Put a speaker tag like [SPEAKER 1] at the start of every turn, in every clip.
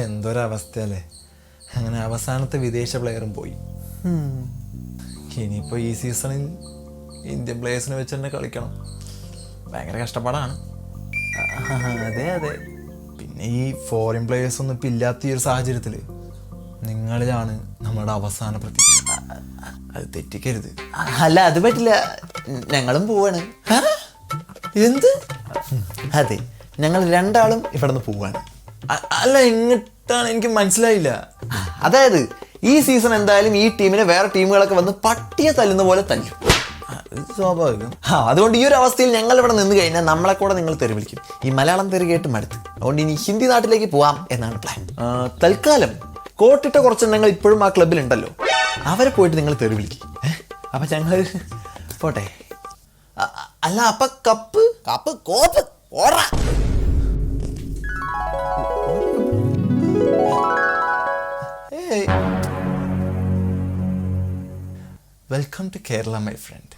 [SPEAKER 1] എന്തൊരവസ്ഥയല്ലേ. അങ്ങനെ അവസാനത്തെ വിദേശ പ്ലെയറും പോയി. ഇനിയിപ്പോൾ ഈ സീസണിൽ ഇന്ത്യൻ പ്ലേയേഴ്സിനെ വെച്ച് തന്നെ കളിക്കണം. ഭയങ്കര കഷ്ടപ്പാടാണ്.
[SPEAKER 2] അതെ അതെ.
[SPEAKER 1] പിന്നെ ഈ ഫോറിൻ പ്ലേയേഴ്സ് ഒന്നും ഇപ്പം ഇല്ലാത്ത ഈ ഒരു സാഹചര്യത്തിൽ നിങ്ങളിലാണ് നമ്മുടെ അവസാന പ്രതീക്ഷ. അത് തെറ്റിക്കരുത്.
[SPEAKER 2] അല്ല, അത് പറ്റില്ല. ഞങ്ങളും പോവാണ്.
[SPEAKER 1] എന്ത്?
[SPEAKER 2] അതെ, ഞങ്ങൾ രണ്ടാളും ഇവിടെ നിന്ന് പോവാണ്.
[SPEAKER 1] അല്ല, എങ്ങോട്ടാണ്? എനിക്ക് മനസ്സിലായില്ല.
[SPEAKER 2] അതായത് ഈ സീസൺ എന്തായാലും ഈ ടീമിനെ വേറെ ടീമുകളൊക്കെ വന്ന് പട്ടിയെ തല്ലുന്ന പോലെ തല്ലും.
[SPEAKER 1] സ്വാഭാവികം.
[SPEAKER 2] അതുകൊണ്ട് ഈ ഒരു അവസ്ഥയിൽ ഞങ്ങൾ ഇവിടെ നിന്ന് കഴിഞ്ഞാൽ നമ്മളെ കൂടെ നിങ്ങൾ തെറി വിളിക്കും. ഈ മലയാളം തെറി കേട്ട് മടുത്ത്. അതുകൊണ്ട് ഇനി ഹിന്ദി നാട്ടിലേക്ക് പോവാം എന്നാണ് പ്ലാൻ. തൽക്കാലം കോട്ടിട്ട കുറച്ചെണ്ണങ്ങൾ ഇപ്പോഴും ആ ക്ലബിലുണ്ടല്ലോ, അവരെ പോയിട്ട് നിങ്ങൾ തെറി വിളിക്കും. അപ്പൊ ഞങ്ങൾ പോട്ടെ. അല്ല, അപ്പൊ കപ്പ് കോപ്പ് ഓടാ.
[SPEAKER 1] Welcome to Kerala my friend.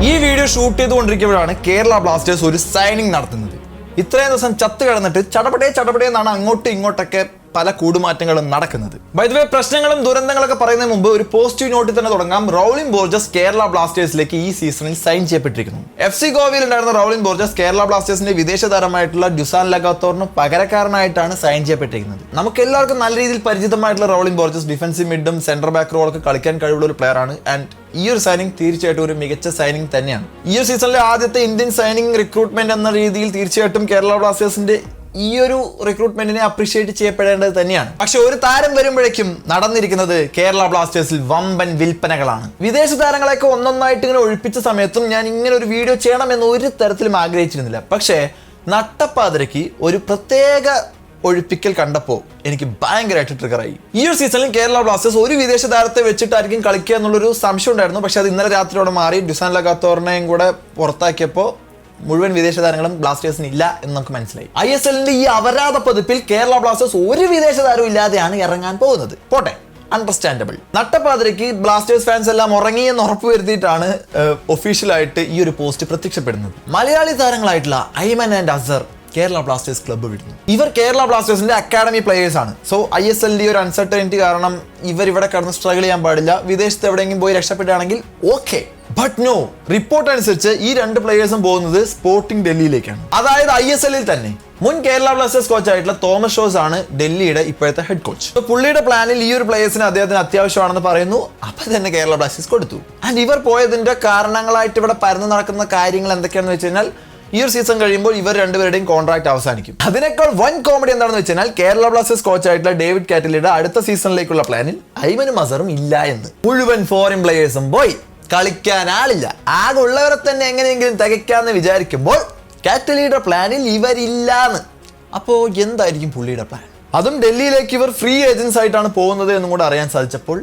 [SPEAKER 1] ഈ വീഡിയോ ഷൂട്ട് ചെയ്തുകൊണ്ടിരിക്കുമ്പോഴാണ് കേരള ബ്ലാസ്റ്റേഴ്സ് ഒരു സൈനിങ് നടത്തുന്നത്. ഇത്രയും ദിവസം ചത്ത് കിടന്നിട്ട് ചടപടേ എന്നാണ് അങ്ങോട്ടും ഇങ്ങോട്ടൊക്കെ പല കൂടുമാറ്റങ്ങളും നടക്കുന്നത്. ബൈ ദ വേ, പ്രശ്നങ്ങളും ദുരന്തങ്ങളൊക്കെ പറയുന്നതിന് മുമ്പ് ഒരു പോസിറ്റീവ് നോട്ടിൽ തന്നെ തുടങ്ങാം. റൗളിൻ ബോർജസ് കേരള ബ്ലാസ്റ്റേഴ്സിലേക്ക് ഈ സീസണിൽ സൈൻ ചെയ്യപ്പെട്ടിരിക്കുന്നു. FC ഗോവയിൽ ഉണ്ടായിരുന്ന റൗളിൻ ബോർജസ് കേരള ബ്ലാസ്റ്റേഴ്സിന്റെ വിദേശ താരമായിട്ടുള്ള ഡുസാൻ ലഗാത്തോറിന് പകരക്കാരനായിട്ടാണ് സൈൻ ചെയ്യപ്പെട്ടിരിക്കുന്നത്. നമുക്ക് എല്ലാവർക്കും നല്ല രീതിയിൽ പരിചിതമായിട്ടുള്ള റൗളിൻ ബോർജസ് ഡിഫൻസീവ് മിഡും സെന്റർ ബാക്ക് റോളൊക്കെ കളിക്കാൻ കഴിവുള്ള ഒരു പ്ലെയർ ആണ്. ആൻഡ് ഈ ഒരു സൈനിങ് തീർച്ചയായിട്ടും ഒരു മികച്ച സൈനിങ് തന്നെയാണ്. ഈ ഒരു സീസണിലെ ആദ്യത്തെ ഇന്ത്യൻ സൈനിങ് റിക്രൂട്ട്മെന്റ് എന്ന രീതിയിൽ തീർച്ചയായിട്ടും കേരള ബ്ലാസ്റ്റേഴ്സിന്റെ ഈ ഒരു റിക്രൂട്ട്മെന്റിനെ അപ്രീഷിയേറ്റ് ചെയ്യപ്പെടേണ്ടത് തന്നെയാണ്. പക്ഷെ ഒരു താരം വരുമ്പോഴേക്കും നടന്നിരിക്കുന്നത് കേരള ബ്ലാസ്റ്റേഴ്സിൽ വമ്പൻ വിൽപ്പനകളാണ്. വിദേശ താരങ്ങളെയൊക്കെ ഒന്നൊന്നായിട്ട് ഇങ്ങനെ ഒഴിപ്പിച്ച സമയത്തും ഞാൻ ഇങ്ങനെ ഒരു വീഡിയോ ചെയ്യണമെന്ന് ഒരു തരത്തിലും ആഗ്രഹിച്ചിരുന്നില്ല. പക്ഷേ നട്ടപ്പാതിരയ്ക്ക് ഒരു പ്രത്യേക ഒഴിപ്പിക്കൽ കണ്ടപ്പോൾ എനിക്ക് ഭയങ്കരമായിട്ട് ട്രിഗറായി. ഈ ഒരു സീസണിൽ കേരള ബ്ലാസ്റ്റേഴ്സ് ഒരു വിദേശ താരത്തെ വെച്ചിട്ടായിരിക്കും കളിക്കുക എന്നുള്ളൊരു സംശയം ഉണ്ടായിരുന്നു. പക്ഷെ അത് ഇന്നലെ രാത്രിയോടെ മാറി. ഡുസാൻ ലഗാത്തോറിനെയും കൂടെ പുറത്താക്കിയപ്പോൾ മുഴുവൻ വിദേശ താരങ്ങളും ബ്ലാസ്റ്റേഴ്സിന് ഇല്ല എന്ന് നമുക്ക് മനസ്സിലായി. ISLന്റെ ഈ അപരാധ പതിപ്പിൽ കേരള ബ്ലാസ്റ്റേഴ്സ് ഒരു വിദേശ താരവും ഇല്ലാതെയാണ് ഇറങ്ങാൻ പോകുന്നത്. പോട്ടെ, അണ്ടർസ്റ്റാൻഡബിൾ. നട്ടപ്പാതിരയ്ക്ക് ബ്ലാസ്റ്റേഴ്സ് ഫാൻസ് എല്ലാം ഉറങ്ങിയെന്ന് ഉറപ്പ് വരുത്തിയിട്ടാണ് ഒഫീഷ്യലായിട്ട് ഈ ഒരു പോസ്റ്റ് പ്രത്യക്ഷപ്പെടുന്നത്. മലയാളി താരങ്ങളായിട്ടുള്ള Aiman and Azhar Kerala Blasters club വിടുന്നു. ഇവർ കേരള ബ്ലാസ്റ്റേഴ്സിന്റെ അക്കാഡമി പ്ലേയേഴ്സ് ആണ്. സോ ISLന്റെ ഒരു അൺസർട്ടനിറ്റി കാരണം ഇവർ ഇവിടെ കടന്ന് സ്ട്രഗിൾ ചെയ്യാൻ പാടില്ല. വിദേശത്ത് എവിടെയെങ്കിലും പോയി രക്ഷപ്പെടുകയാണെങ്കിൽ ഓക്കെ. ബട്ട് നോ, റിപ്പോർട്ട് അനുസരിച്ച് ഈ രണ്ട് പ്ലേയേഴ്സും പോകുന്നത് സ്പോർട്ടിംഗ് ഡൽഹിയിലേക്കാണ്. അതായത് ISLൽ തന്നെ മുൻ കേരള ബ്ലാസ്റ്റേഴ്സ് കോച്ച് ആയിട്ടുള്ള തോമസ് ഷോസ് ആണ് ഡൽഹിയുടെ ഇപ്പോഴത്തെ ഹെഡ് കോച്ച്. പുള്ളിയുടെ പ്ലാനിൽ ഈ ഒരു പ്ലേയേഴ്സിന് അദ്ദേഹത്തിന് അത്യാവശ്യമാണെന്ന് പറയുന്നു. അപ്പൊ തന്നെ കേരള ബ്ലാസ്റ്റേഴ്സ് കൊടുത്തു. ആൻഡ് ഇവർ പോയതിന്റെ കാരണങ്ങളായിട്ട് ഇവിടെ പരന്നു നടക്കുന്ന കാര്യങ്ങൾ എന്തൊക്കെയാണെന്ന് വെച്ച് കഴിഞ്ഞാൽ ഈ ഒരു സീസൺ കഴിയുമ്പോൾ ഇവർ രണ്ടുപേരുടെയും കോൺട്രാക്ട് അവസാനിക്കും. അതിനേക്കാൾ വൻ കോമഡി എന്താണെന്ന് വെച്ച് കഴിഞ്ഞാൽ കേരള ബ്ലാസ്റ്റേഴ്സ് കോച്ച് ആയിട്ടുള്ള ഡേവിഡ് കാറ്റലിയുടെ അടുത്ത സീസണിലേക്കുള്ള പ്ലാനിൽ ഐമനും അസറും ഇല്ല എന്ന്. മുഴുവൻ ഫോറിൻ പ്ലേയേഴ്സും പോയി, കളിക്കാൻ ആളില്ല. ആകെ ഉള്ളവരെ തന്നെ എങ്ങനെയെങ്കിലും തികയ്ക്കാന്ന് വിചാരിക്കുമ്പോൾ കാറ്റലിയുടെ പ്ലാനിൽ ഇവരില്ലാന്ന്. അപ്പോൾ എന്തായിരിക്കും പുള്ളിയുടെ പ്ലാൻ? അതും ഡൽഹിയിലേക്ക് ഇവർ ഫ്രീ ഏജൻസ് ആയിട്ടാണ് പോകുന്നത് എന്നും കൂടെ അറിയാൻ സാധിച്ചപ്പോൾ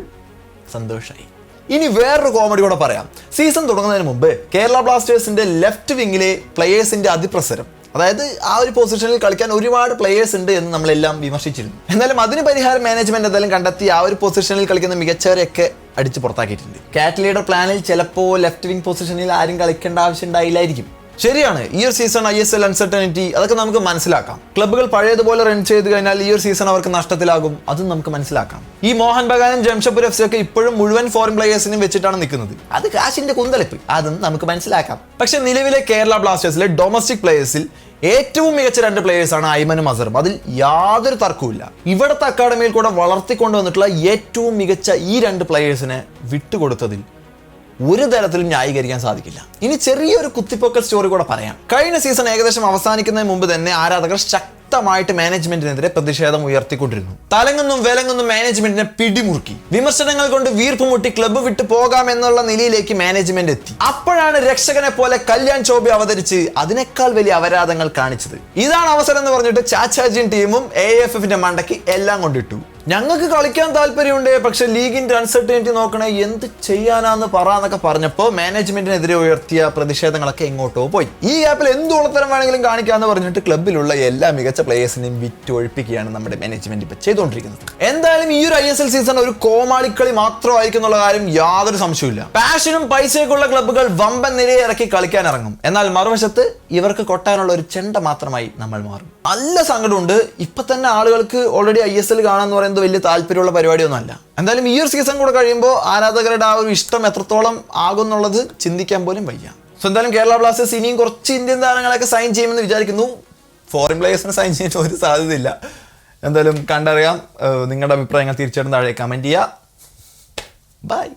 [SPEAKER 1] സന്തോഷമായി. ഇനി വേറൊരു കോമഡി കൂടെ പറയാം. സീസൺ തുടങ്ങുന്നതിന് മുമ്പ് കേരള ബ്ലാസ്റ്റേഴ്സിന്റെ ലെഫ്റ്റ് വിങ്ങിലെ പ്ലേയേഴ്സിന്റെ അതിപ്രസരം, അതായത് ആ ഒരു പൊസിഷനിൽ കളിക്കാൻ ഒരുപാട് പ്ലേയേഴ്സ് ഉണ്ട് എന്ന് നമ്മളെല്ലാം വിമർശിച്ചിരുന്നു. എന്നാലും അതിന് പരിഹാരം മാനേജ്മെന്റ് എന്തായാലും കണ്ടെത്തി ആ ഒരു പൊസിഷനിൽ കളിക്കുന്ന മികച്ചവരെയൊക്കെ അടിച്ച് പുറത്താക്കിയിട്ടുണ്ട്. കാറ്റലിയുടെ പ്ലാനിൽ ചിലപ്പോൾ ലെഫ്റ്റ് വിങ് പൊസിഷനിൽ ആരും കളിക്കേണ്ട ആവശ്യം ഉണ്ടായില്ലായിരിക്കും. ശരിയാണ്, ഈ ഒരു സീസൺ ISL അൺസർട്ടനിറ്റി അതൊക്കെ നമുക്ക് മനസ്സിലാക്കാം. ക്ലബ്ബുകൾ പഴയതുപോലെ റൺ ചെയ്ത് കഴിഞ്ഞാൽ ഈ ഒരു സീസൺ അവർക്ക് നഷ്ടത്തിലാകും. അതും നമുക്ക് മനസ്സിലാക്കാം. ഈ മോഹൻ ബഗാനും ജംഷഡ്പൂർ FC ഒക്കെ ഇപ്പോഴും മുഴുവൻ ഫോറിൻ പ്ലേയേഴ്സിനും വെച്ചിട്ടാണ് നിൽക്കുന്നത്. അത് കാശിന്റെ കുന്തളിപ്പ്, അതും നമുക്ക് മനസ്സിലാക്കാം. പക്ഷെ നിലവിലെ കേരള ബ്ലാസ്റ്റേഴ്സിലെ ഡൊമസ്റ്റിക് പ്ലേയേഴ്സിൽ ഏറ്റവും മികച്ച രണ്ട് പ്ലേയേഴ്സാണ് ഐമനും അസറും. അതിൽ യാതൊരു തർക്കവുമില്ല. ഇവിടുത്തെ അക്കാഡമിയിൽ കൂടെ വളർത്തിക്കൊണ്ടുവന്നിട്ടുള്ള ഏറ്റവും മികച്ച ഈ രണ്ട് പ്ലേയേഴ്സിനെ വിട്ടുകൊടുത്തതിൽ ഒരു തരത്തിലും ന്യായീകരിക്കാൻ സാധിക്കില്ല. ഇനി ചെറിയൊരു കുത്തിപ്പൊക്കൽ സ്റ്റോറി കൂടെ പറയാം. കഴിഞ്ഞ സീസൺ ഏകദേശം അവസാനിക്കുന്നതിന് മുമ്പ് തന്നെ ആരാധകർ ശക്തമായിട്ട് മാനേജ്മെന്റിനെതിരെ പ്രതിഷേധം ഉയർത്തിക്കൊണ്ടിരുന്നു. തലങ്ങുന്നും വിലങ്ങുന്നും മാനേജ്മെന്റിനെ പിടിമുറുക്കി. വിമർശനങ്ങൾ കൊണ്ട് വീർപ്പുമുട്ടി ക്ലബ്ബ് വിട്ട് പോകാമെന്നുള്ള നിലയിലേക്ക് മാനേജ്മെന്റ് എത്തി. അപ്പോഴാണ് രക്ഷകനെ പോലെ കല്യാൺ ചോബെ അവതരിച്ച് അതിനേക്കാൾ വലിയ അപരാധങ്ങൾ കാണിച്ചത്. ഇതാണ് അവസരം എന്ന് പറഞ്ഞിട്ട് ചാച്ചാജിൻ ടീമും AFFന്റെ മണ്ടയ്ക്ക് എല്ലാം കൊണ്ടിട്ടു. ഞങ്ങൾക്ക് കളിക്കാൻ താല്പര്യമുണ്ട്, പക്ഷെ ലീഗിന്റെ അൺസർട്ടനിറ്റി നോക്കണേ, എന്ത് ചെയ്യാനാന്ന് പറയാന്നൊക്കെ പറഞ്ഞപ്പോൾ മാനേജ്മെന്റിനെതിരെ ഉയർത്തിയ പ്രതിഷേധങ്ങളൊക്കെ എങ്ങോട്ടോ പോയി. ഈ ഗ്യാപ്പിൽ എന്ത് ഉളത്തരം വേണമെങ്കിലും കാണിക്കാന്ന് പറഞ്ഞിട്ട് ക്ലബിലുള്ള എല്ലാ മികച്ച പ്ലേയേഴ്സിനെയും വിറ്റ് ഒഴിപ്പിക്കുകയാണ് നമ്മുടെ മാനേജ്മെന്റ് ഇപ്പൊ ചെയ്തുകൊണ്ടിരിക്കുന്നത്. എന്തായാലും ഈ ഒരു ISL സീസൺ ഒരു കോമാളിക്കളി മാത്രമായിരിക്കും എന്നുള്ള കാര്യം യാതൊരു സംശയമില്ല. പാഷനും പൈസയൊക്കെയുള്ള ക്ലബ്ബുകൾ വമ്പൻ നിരയെ ഇറക്കി കളിക്കാൻ ഇറങ്ങും. എന്നാൽ മറുവശത്ത് ഇവർക്ക് കൊട്ടാനുള്ള ഒരു ചെണ്ട മാത്രമായി നമ്മൾ മാറും. നല്ല സങ്കടമുണ്ട്. ഇപ്പൊ തന്നെ ആളുകൾക്ക് ഓൾറെഡി ISL കാണാന്ന് പറയുന്നത് വലിയ താല്പര്യമുള്ള പരിപാടിയൊന്നും അല്ല. എന്തായാലും ഈ ഒരു സീസൺ കൂടെ കഴിയുമ്പോൾ ആരാധകരുടെ ആ ഒരു ഇഷ്ടം എത്രത്തോളം ആകും എന്നുള്ളത് ചിന്തിക്കാൻ പോലും വയ്യ. സോ എന്തായാലും കേരള ബ്ലാസ്റ്റേഴ്സ് ഇനിയും കുറച്ച് ഇന്ത്യൻ താരങ്ങളൊക്കെ സൈൻ ചെയ്യുമെന്ന് വിചാരിക്കുന്നു. ഫോറിൻ പ്ലേയേഴ്സിന് സൈൻ ചെയ്യാൻ ഒരു സാധ്യതയില്ല. എന്തായാലും കണ്ടറിയാം. നിങ്ങളുടെ അഭിപ്രായങ്ങൾ തീർച്ചയായിട്ടും താഴെ കമന്റ് ചെയ്യുക. ബൈ.